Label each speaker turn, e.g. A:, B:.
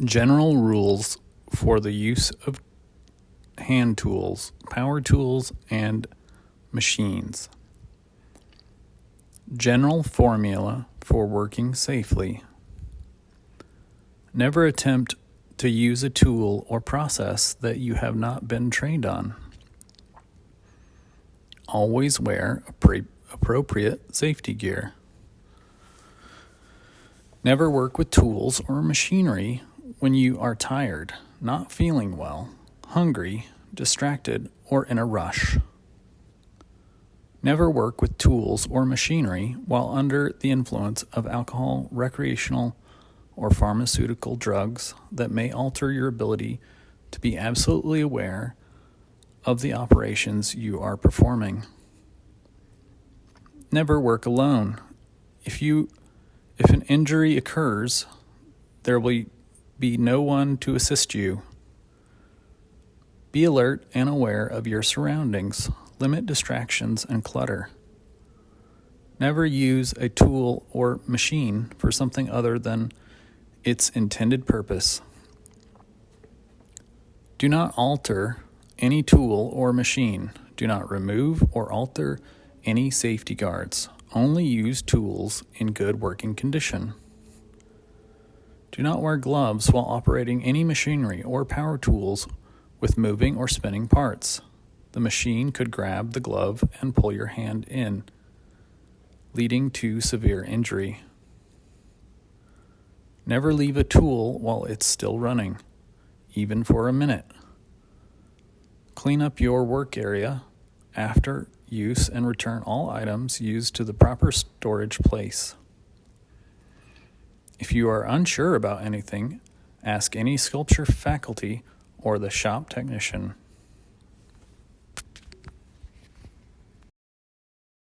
A: General rules for the use of hand tools, power tools, and machines. General formula for working safely. Never attempt to use a tool or process that you have not been trained on. Always wear appropriate safety gear. Never work with tools or machinery when you are tired, not feeling well, hungry, distracted, or in a rush. Never work with tools or machinery while under the influence of alcohol, recreational, or pharmaceutical drugs that may alter your ability to be absolutely aware of the operations you are performing. Never work alone. If an injury occurs, there will be no one to assist you. Be alert and aware of your surroundings. Limit distractions and clutter. Never use a tool or machine for something other than its intended purpose. Do not alter any tool or machine. Do not remove or alter any safety guards. Only use tools in good working condition. Do not wear gloves while operating any machinery or power tools with moving or spinning parts. The machine could grab the glove and pull your hand in, leading to severe injury. Never leave a tool while it's still running, even for a minute. Clean up your work area after use and return all items used to the proper storage place. If you are unsure about anything, ask any sculpture faculty or the shop technician.